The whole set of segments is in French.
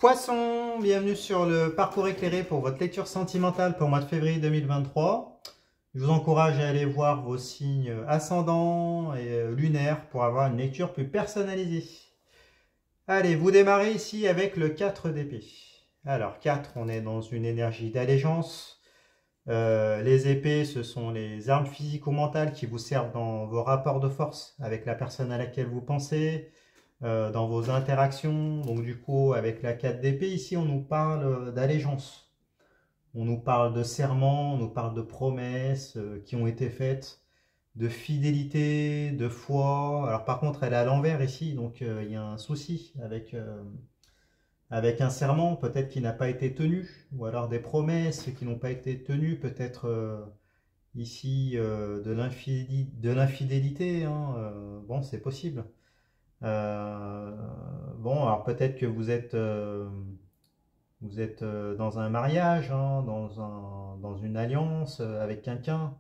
Poisson, bienvenue sur le parcours éclairé pour votre lecture sentimentale pour le mois de février 2023. Je vous encourage à aller voir vos signes ascendants et lunaires pour avoir une lecture plus personnalisée. Allez, vous démarrez ici avec le 4 d'épée. Alors 4, on est dans une énergie d'allégeance. Les épées, ce sont les armes physiques ou mentales qui vous servent dans vos rapports de force avec la personne à laquelle vous pensez. Dans vos interactions. Donc du coup, avec la 4 d'épée, ici, on nous parle d'allégeance. On nous parle de serments, on nous parle de promesses qui ont été faites, de fidélité, de foi. Alors par contre, elle est à l'envers ici, donc il y a un souci avec un serment, peut-être qui n'a pas été tenu, ou alors des promesses qui n'ont pas été tenues, peut-être ici de l'infidélité. Hein, bon, c'est possible. Bon, alors peut-être que vous êtes dans un mariage, hein, dans une alliance avec quelqu'un.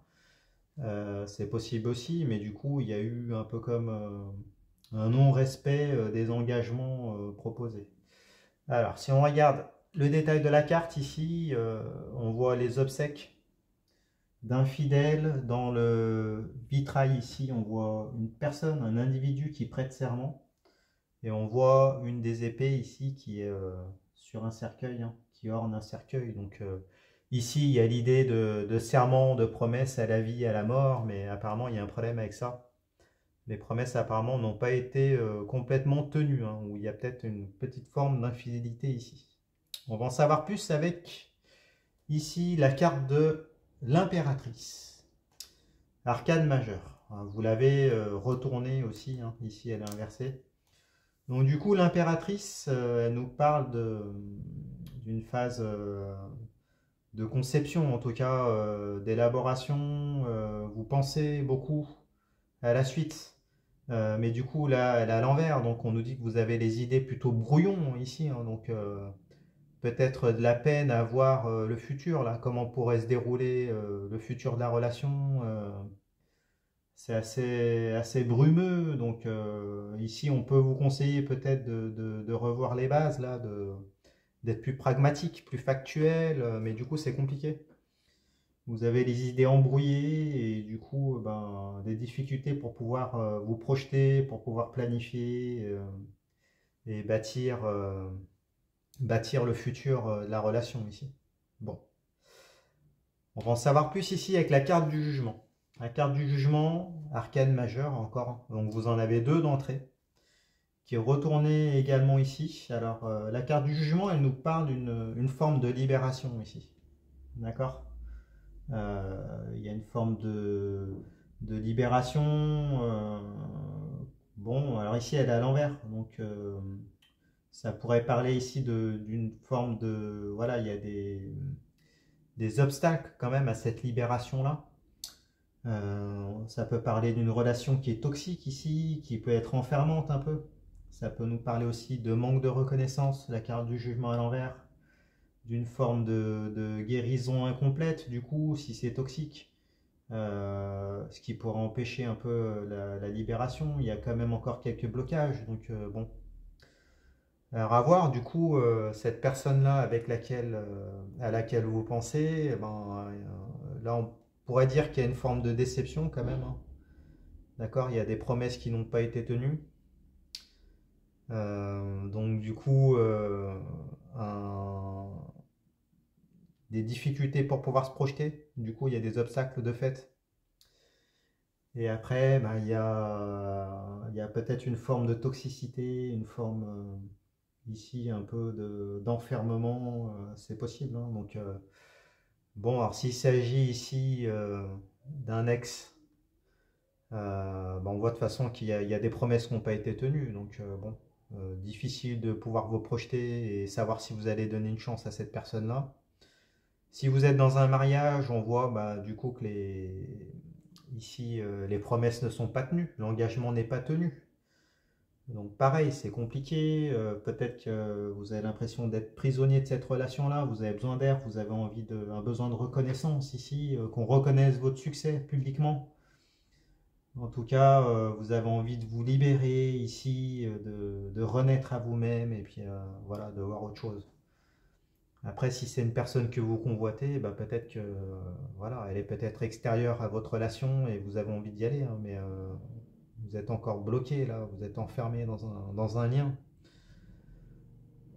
C'est possible aussi, mais du coup, il y a eu un peu comme un non-respect des engagements proposés. Alors, si on regarde le détail de la carte ici, on voit les obsèques d'infidèles. Dans le vitrail ici, on voit une personne, un individu qui prête serment. Et on voit une des épées ici qui est sur un cercueil, hein, qui orne un cercueil. Donc ici, il y a l'idée de serment, de promesse à la vie, à la mort, mais apparemment, il y a un problème avec ça. Les promesses, apparemment, n'ont pas été complètement tenues, hein, ou il y a peut-être une petite forme d'infidélité ici. On va en savoir plus avec, ici, la carte de l'impératrice. Arcane majeure. Vous l'avez retournée aussi, hein, ici, elle est inversée. Donc du coup, l'impératrice, elle nous parle d'une phase de conception, en tout cas d'élaboration. Vous pensez beaucoup à la suite, mais du coup là, elle est à l'envers. Donc on nous dit que vous avez les idées plutôt brouillon ici, hein, donc peut-être de la peine à voir le futur, là, comment pourrait se dérouler le futur de la relation. C'est assez brumeux, donc ici on peut vous conseiller peut-être de revoir les bases, là, d'être plus pragmatique, plus factuel, mais du coup c'est compliqué. Vous avez les idées embrouillées et du coup ben, des difficultés pour pouvoir vous projeter, pour pouvoir planifier et bâtir le futur de la relation ici. Bon, on va en savoir plus ici avec la carte du jugement. La carte du jugement, arcane majeure encore, donc vous en avez deux d'entrée, qui est retournée également ici. Alors la carte du jugement, elle nous parle d'une forme de libération ici. D'accord. Il y a une forme de libération. Bon, alors ici elle est à l'envers, donc ça pourrait parler ici d'une forme de... Voilà, il y a des obstacles quand même à cette libération-là. Ça peut parler d'une relation qui est toxique ici, qui peut être enfermante un peu. Ça peut nous parler aussi de manque de reconnaissance, la carte du jugement à l'envers, d'une forme de guérison incomplète, du coup, si c'est toxique, ce qui pourrait empêcher un peu la libération. Il y a quand même encore quelques blocages, donc bon. Alors à voir, du coup, cette personne-là à laquelle vous pensez, eh ben, là on pourrait dire qu'il y a une forme de déception quand même, hein. D'accord, il y a des promesses qui n'ont pas été tenues. Donc du coup, des difficultés pour pouvoir se projeter. Du coup, il y a des obstacles de fait. Et après, ben, il y a peut-être une forme de toxicité, une forme ici un peu d'enfermement, c'est possible, hein. Donc, bon, alors s'il s'agit ici d'un ex, ben, on voit de toute façon il y a des promesses qui n'ont pas été tenues. Donc, bon, difficile de pouvoir vous projeter et savoir si vous allez donner une chance à cette personne-là. Si vous êtes dans un mariage, on voit bah, du coup que ici les promesses ne sont pas tenues, l'engagement n'est pas tenu. Donc pareil, c'est compliqué. Peut-être que vous avez l'impression d'être prisonnier de cette relation-là. Vous avez besoin d'air, vous avez un besoin de reconnaissance ici, qu'on reconnaisse votre succès publiquement. En tout cas, vous avez envie de vous libérer ici, de renaître à vous-même et puis voilà, de voir autre chose. Après, si c'est une personne que vous convoitez, bah, peut-être que voilà, elle est peut-être extérieure à votre relation et vous avez envie d'y aller, hein, mais vous êtes encore bloqué là, vous êtes enfermé dans un lien.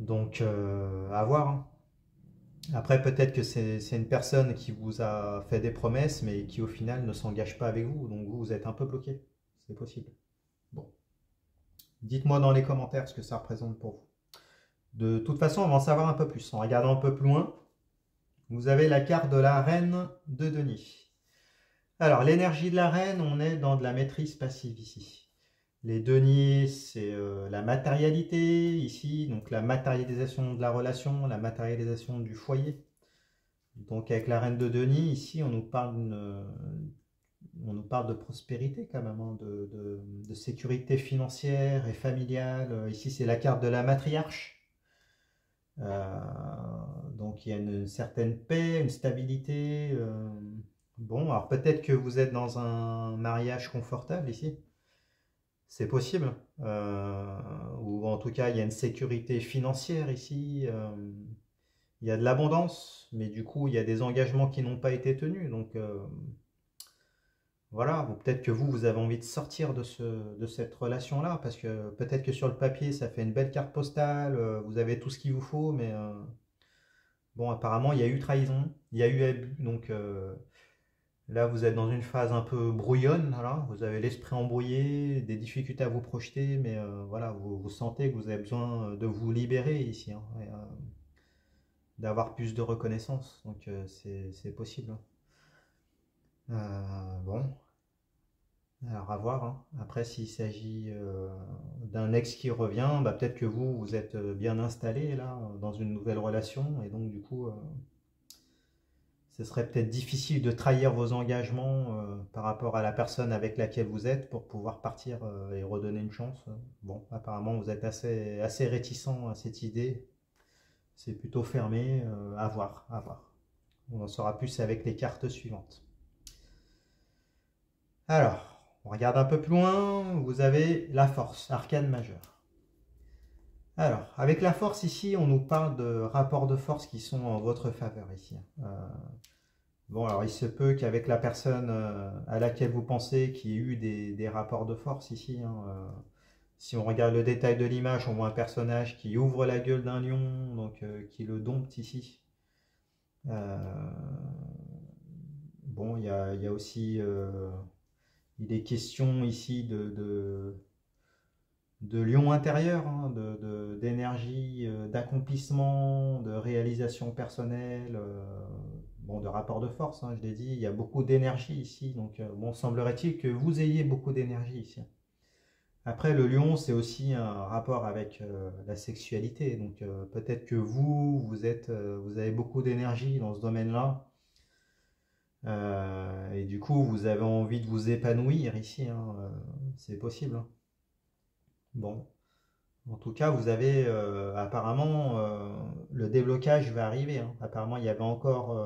Donc, à voir, hein. Après, peut-être que c'est une personne qui vous a fait des promesses, mais qui au final ne s'engage pas avec vous. Donc, vous êtes un peu bloqué. C'est possible. Bon. Dites-moi dans les commentaires ce que ça représente pour vous. De toute façon, on va en savoir un peu plus. En regardant un peu plus loin, vous avez la carte de la reine de Denis. Alors, l'énergie de la reine, on est dans de la maîtrise passive ici. Les deniers, c'est la matérialité ici, donc la matérialisation de la relation, la matérialisation du foyer. Donc avec la reine de Denis, ici, on nous parle de prospérité quand même, hein, de sécurité financière et familiale. Ici, c'est la carte de la matriarche. Euh, donc il y a une certaine paix, une stabilité. Bon, alors peut-être que vous êtes dans un mariage confortable ici. C'est possible. Ou en tout cas, il y a une sécurité financière ici. Il y a de l'abondance, mais du coup, il y a des engagements qui n'ont pas été tenus. Donc voilà, ou peut-être que vous avez envie de sortir de cette relation-là, parce que peut-être que sur le papier, ça fait une belle carte postale, vous avez tout ce qu'il vous faut, mais bon, apparemment, il y a eu trahison, il y a eu abus. Donc là, vous êtes dans une phase un peu brouillonne, voilà, vous avez l'esprit embrouillé, des difficultés à vous projeter, mais voilà, vous sentez que vous avez besoin de vous libérer ici, hein, et, d'avoir plus de reconnaissance. Donc c'est possible, hein. Bon, alors à voir, hein. Après, s'il s'agit d'un ex qui revient, bah, peut-être que vous êtes bien installé là, dans une nouvelle relation, et donc du coup, ce serait peut-être difficile de trahir vos engagements par rapport à la personne avec laquelle vous êtes pour pouvoir partir et redonner une chance. Bon, apparemment, vous êtes assez réticent à cette idée. C'est plutôt fermé, à voir, à voir. On en saura plus avec les cartes suivantes. Alors, on regarde un peu plus loin, vous avez la force, arcane majeure. Alors, avec la force ici, on nous parle de rapports de force qui sont en votre faveur ici. Bon, alors il se peut qu'avec la personne à laquelle vous pensez qu'il y ait eu des rapports de force ici, hein, si on regarde le détail de l'image, on voit un personnage qui ouvre la gueule d'un lion, donc qui le dompte ici. Euh, bon, il y a aussi il est question ici de lion intérieur, hein, d'énergie, d'accomplissement, de réalisation personnelle, bon, de rapport de force, hein, je l'ai dit, il y a beaucoup d'énergie ici, donc bon, semblerait-il que vous ayez beaucoup d'énergie ici. Après, le lion, c'est aussi un rapport avec la sexualité, donc peut-être que vous avez beaucoup d'énergie dans ce domaine-là, et du coup, vous avez envie de vous épanouir ici, hein, c'est possible, hein. Bon, en tout cas, vous avez apparemment le déblocage va arriver, hein. Apparemment, il y avait encore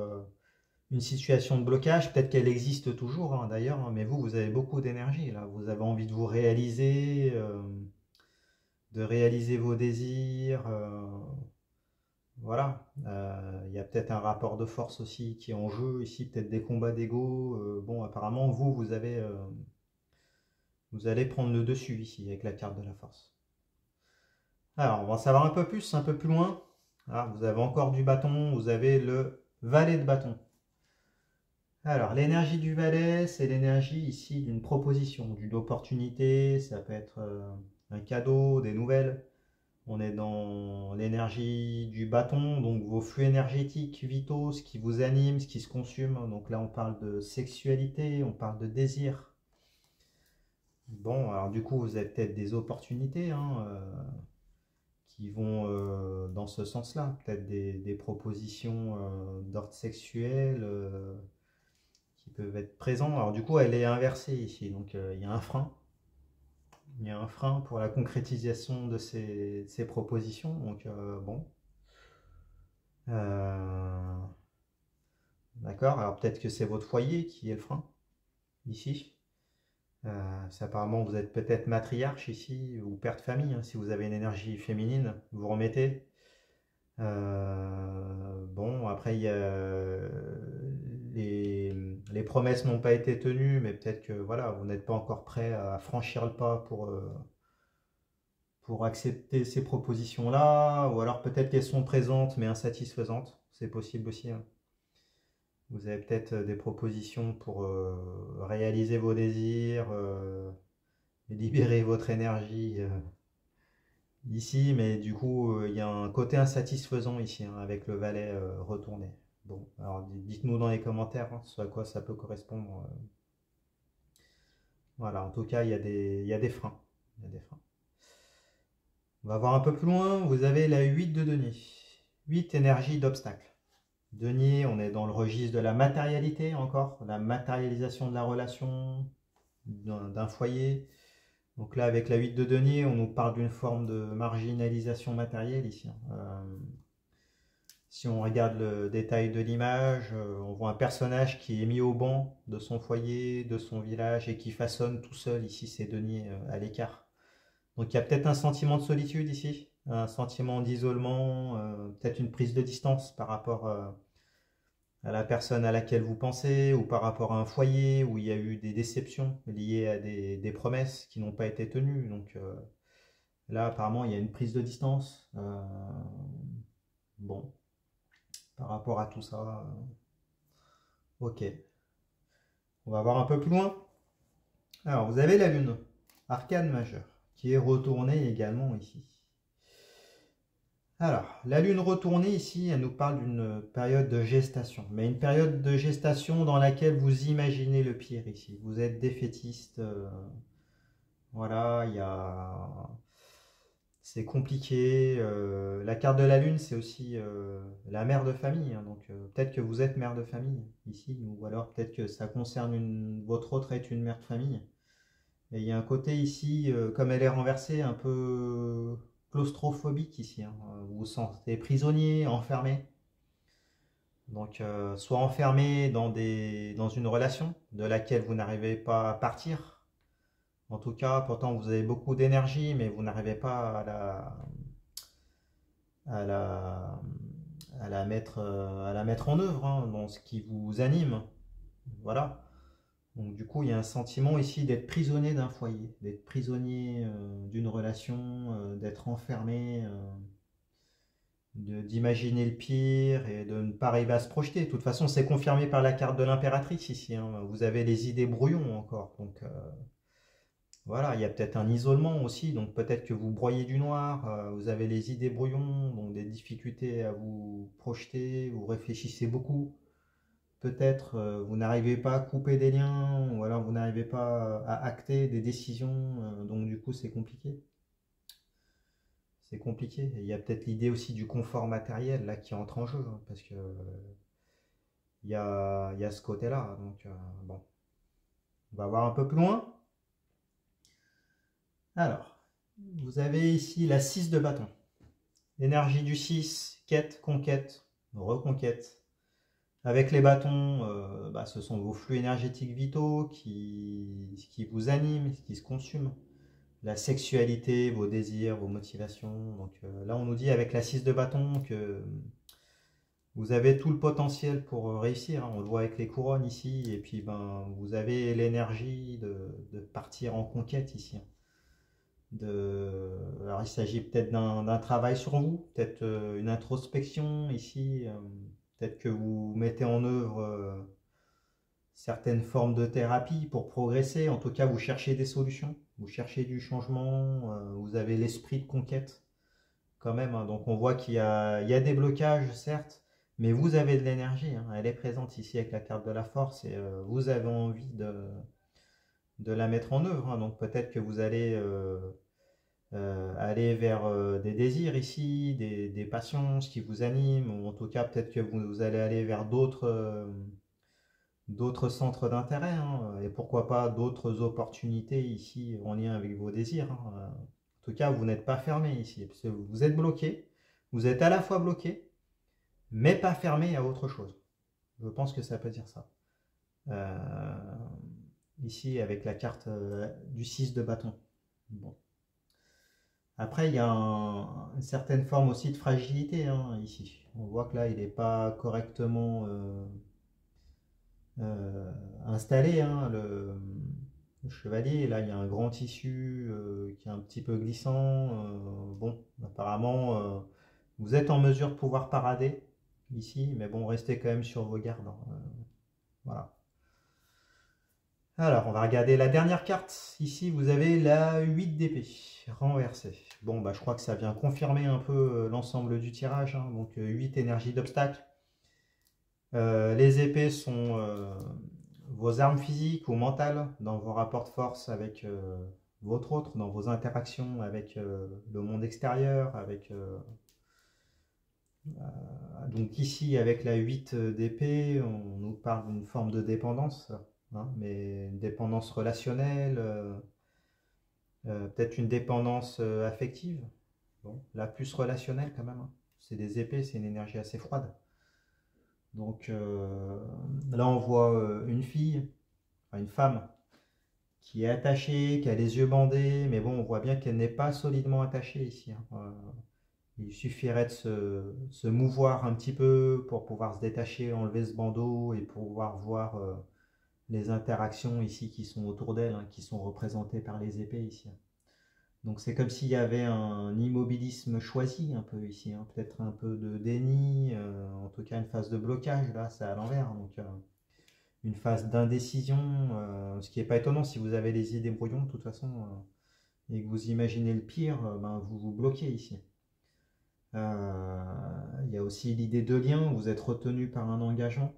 une situation de blocage. Peut-être qu'elle existe toujours, hein, d'ailleurs, hein, mais vous avez beaucoup d'énergie là. Vous avez envie de vous réaliser, de réaliser vos désirs. Voilà. Il y a peut-être un rapport de force aussi qui est en jeu ici, peut-être des combats d'ego. Bon, apparemment, vous allez prendre le dessus ici avec la carte de la force. Alors, on va en savoir un peu plus, un peu plus loin. Alors, vous avez encore du bâton, vous avez le valet de bâton. Alors, l'énergie du valet, c'est l'énergie ici d'une proposition, d'une opportunité, ça peut être un cadeau, des nouvelles. On est dans l'énergie du bâton, donc vos flux énergétiques vitaux, ce qui vous anime, ce qui se consume. Donc là, on parle de sexualité, on parle de désir. Bon, alors du coup, vous avez peut-être des opportunités, hein, qui vont dans ce sens-là. Peut-être des propositions d'ordre sexuel qui peuvent être présentes. Alors du coup, elle est inversée ici, donc il y a un frein. Il y a un frein pour la concrétisation de ces propositions. Donc bon. Euh, d'accord, alors peut-être que c'est votre foyer qui est le frein, ici. Apparemment, vous êtes peut-être matriarche ici, ou père de famille, hein, si vous avez une énergie féminine, vous remettez. Bon, après, il y a les promesses n'ont pas été tenues, mais peut-être que voilà, vous n'êtes pas encore prêt à franchir le pas pour accepter ces propositions-là, ou alors peut-être qu'elles sont présentes mais insatisfaisantes, c'est possible aussi, hein. Vous avez peut-être des propositions pour réaliser vos désirs, libérer votre énergie ici, mais du coup, il y a un côté insatisfaisant ici, hein, avec le valet retourné. Bon, alors dites-nous dans les commentaires, hein, ce à quoi ça peut correspondre. Voilà, en tout cas, il y a des freins. Il y a des freins. On va voir un peu plus loin. Vous avez la 8 de denier. 8 énergie d'obstacle. Denier, on est dans le registre de la matérialité encore, la matérialisation de la relation, d'un foyer. Donc là, avec la 8 de denier, on nous parle d'une forme de marginalisation matérielle ici, hein. Si on regarde le détail de l'image, on voit un personnage qui est mis au banc de son foyer, de son village, et qui façonne tout seul ici ses deniers à l'écart. Donc il y a peut-être un sentiment de solitude ici, un sentiment d'isolement, peut-être une prise de distance par rapport à la personne à laquelle vous pensez, ou par rapport à un foyer où il y a eu des déceptions liées à des promesses qui n'ont pas été tenues. Donc là, apparemment, il y a une prise de distance. Bon, par rapport à tout ça, ok. On va voir un peu plus loin. Alors, vous avez la Lune, arcane majeure, qui est retournée également ici. Alors, la Lune retournée ici, elle nous parle d'une période de gestation, mais une période de gestation dans laquelle vous imaginez le pire ici. Vous êtes défaitiste, voilà, c'est compliqué. La carte de la Lune, c'est aussi la mère de famille, hein, donc peut-être que vous êtes mère de famille ici, ou alors peut-être que ça concerne votre autre est une mère de famille. Et il y a un côté ici, comme elle est renversée, un peu claustrophobique ici, hein. Vous vous sentez prisonnier, enfermé. Donc, soit enfermé dans une relation de laquelle vous n'arrivez pas à partir. En tout cas, pourtant vous avez beaucoup d'énergie, mais vous n'arrivez pas à la, à la mettre en œuvre, hein, dans ce qui vous anime. Voilà. Donc du coup, il y a un sentiment ici d'être prisonnier d'un foyer, d'être prisonnier d'une relation, d'être enfermé, d'imaginer le pire et de ne pas arriver à se projeter. De toute façon, c'est confirmé par la carte de l'impératrice ici, hein. Vous avez les idées brouillons encore. Donc voilà, il y a peut-être un isolement aussi. Donc peut-être que vous broyez du noir, vous avez les idées brouillons, donc des difficultés à vous projeter, vous réfléchissez beaucoup. Peut-être vous n'arrivez pas à couper des liens, ou alors vous n'arrivez pas à acter des décisions, donc du coup c'est compliqué. C'est compliqué. Et il y a peut-être l'idée aussi du confort matériel là qui entre en jeu, hein, parce que il y a ce côté-là. Donc bon, on va voir un peu plus loin. Alors, vous avez ici la 6 de bâton. L'énergie du 6, quête, conquête, reconquête. Avec les bâtons, ce sont vos flux énergétiques vitaux qui vous animent, qui se consument. La sexualité, vos désirs, vos motivations. Donc là, on nous dit avec la 6 de bâton que vous avez tout le potentiel pour réussir, hein. On le voit avec les couronnes ici. Et puis, vous avez l'énergie de partir en conquête ici, hein. Alors, il s'agit peut-être d'un travail sur vous, peut-être une introspection ici. Peut-être que vous mettez en œuvre certaines formes de thérapie pour progresser. En tout cas, vous cherchez des solutions, vous cherchez du changement, vous avez l'esprit de conquête quand même, hein. Donc on voit il y a des blocages, certes, mais vous avez de l'énergie, hein. Elle est présente ici avec la carte de la force et vous avez envie de la mettre en œuvre, hein. Donc peut-être que vous allez aller vers des désirs ici, des passions, ce qui vous anime, ou en tout cas peut-être que vous allez aller vers d'autres centres d'intérêt, hein, et pourquoi pas d'autres opportunités ici en lien avec vos désirs, hein. En tout cas, vous n'êtes pas fermé ici, parce que vous êtes bloqué, vous êtes à la fois bloqué, mais pas fermé à autre chose. Je pense que ça peut dire ça. Euh, ici avec la carte du 6 de bâton. Bon. Après, il y a une certaine forme aussi de fragilité hein, ici. On voit que là, il n'est pas correctement installé. Hein, le chevalier, là, il y a un grand tissu qui est un petit peu glissant. Bon, apparemment, vous êtes en mesure de pouvoir parader ici, mais bon, restez quand même sur vos gardes. Hein, voilà. Alors, on va regarder la dernière carte. Ici, vous avez la 8 d'épée renversée. Bon, bah, je crois que ça vient confirmer un peu l'ensemble du tirage. Hein. Donc, 8 énergies d'obstacle. Les épées sont vos armes physiques ou mentales dans vos rapports de force avec votre autre, dans vos interactions avec le monde extérieur, avec... donc ici, avec la 8 d'épée, on nous parle d'une forme de dépendance. Hein, mais une dépendance relationnelle, peut-être une dépendance affective, bon, là plus relationnelle quand même. Hein. C'est des épées, c'est une énergie assez froide. Donc là on voit une fille, enfin, une femme qui est attachée, qui a les yeux bandés, mais bon on voit bien qu'elle n'est pas solidement attachée ici. Hein. Il suffirait de se mouvoir un petit peu pour pouvoir se détacher, enlever ce bandeau et pouvoir voir les interactions ici qui sont autour d'elle, hein, qui sont représentées par les épées ici. Donc c'est comme s'il y avait un immobilisme choisi un peu ici, hein. Peut-être un peu de déni, en tout cas une phase de blocage, là c'est à l'envers, donc une phase d'indécision, ce qui n'est pas étonnant si vous avez les idées brouillons de toute façon, et que vous imaginez le pire, ben, vous vous bloquez ici. Il y a aussi l'idée de lien, vous êtes retenu par un engagement,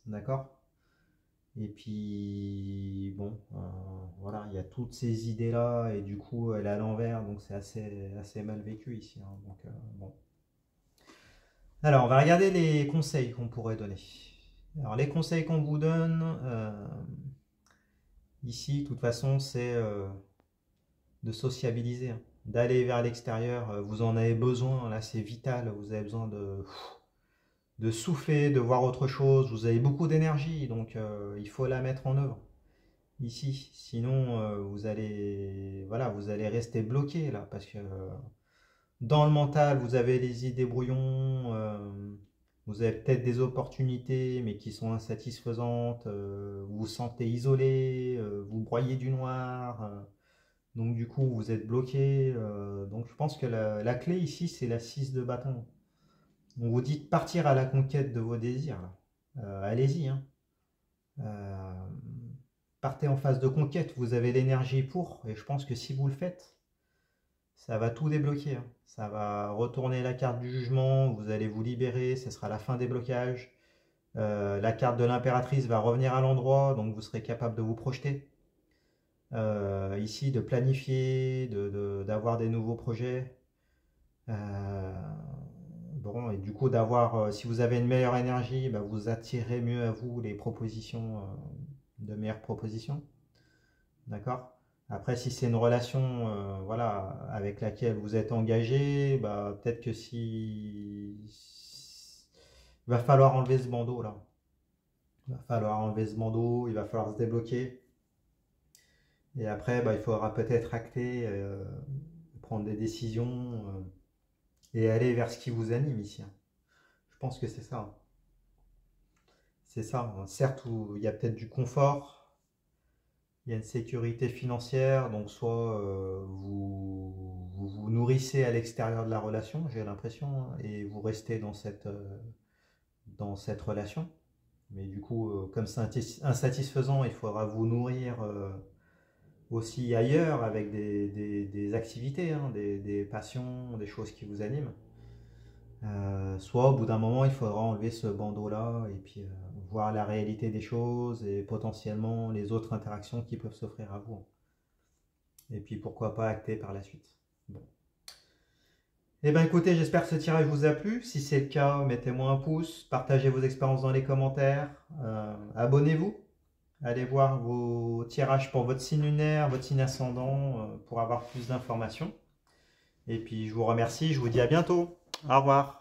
d'accord ? Et puis, bon, voilà, il y a toutes ces idées-là, et du coup, elle est à l'envers, donc c'est assez mal vécu ici. Hein, donc, bon. Alors, on va regarder les conseils qu'on pourrait donner. Alors, les conseils qu'on vous donne, ici, de toute façon, c'est de sociabiliser, hein, d'aller vers l'extérieur. Vous en avez besoin, là, c'est vital, vous avez besoin de souffler, de voir autre chose. Vous avez beaucoup d'énergie, donc il faut la mettre en œuvre ici. Sinon, vous allez rester bloqué là, parce que dans le mental, vous avez les idées brouillons, vous avez peut-être des opportunités, mais qui sont insatisfaisantes. Vous vous sentez isolé, vous broyez du noir. Donc du coup, vous êtes bloqué. Donc je pense que la clé ici, c'est la 6 de bâton. On vous dit de partir à la conquête de vos désirs. Allez-y. Hein. Partez en phase de conquête. Vous avez l'énergie pour. Et je pense que si vous le faites, ça va tout débloquer. Hein. Ça va retourner la carte du jugement. Vous allez vous libérer. Ce sera la fin des blocages. La carte de l'impératrice va revenir à l'endroit. Donc vous serez capable de vous projeter. Ici, de planifier, d'avoir des nouveaux projets. Bon, et du coup, si vous avez une meilleure énergie, bah, vous attirez mieux à vous les propositions, de meilleures propositions. D'accord ? Après, si c'est une relation voilà, avec laquelle vous êtes engagé, bah, peut-être que il va falloir enlever ce bandeau là. Il va falloir enlever ce bandeau, il va falloir se débloquer. Et après, bah, il faudra peut-être acter, prendre des décisions et aller vers ce qui vous anime ici. Je pense que c'est ça. C'est ça. Certes, il y a peut-être du confort, il y a une sécurité financière, donc soit vous nourrissez à l'extérieur de la relation, j'ai l'impression, hein, et vous restez dans cette relation. Mais du coup, comme c'est insatisfaisant, il faudra vous nourrir aussi ailleurs avec des activités, hein, des passions, des choses qui vous animent. Soit au bout d'un moment il faudra enlever ce bandeau là et puis voir la réalité des choses et potentiellement les autres interactions qui peuvent s'offrir à vous. Et puis pourquoi pas acter par la suite. Bon. Et bien écoutez, j'espère que ce tirage vous a plu. Si c'est le cas, mettez-moi un pouce, partagez vos expériences dans les commentaires, abonnez-vous. Allez voir vos tirages pour votre signe lunaire, votre signe ascendant, pour avoir plus d'informations. Et puis je vous remercie, je vous dis à bientôt. Au revoir.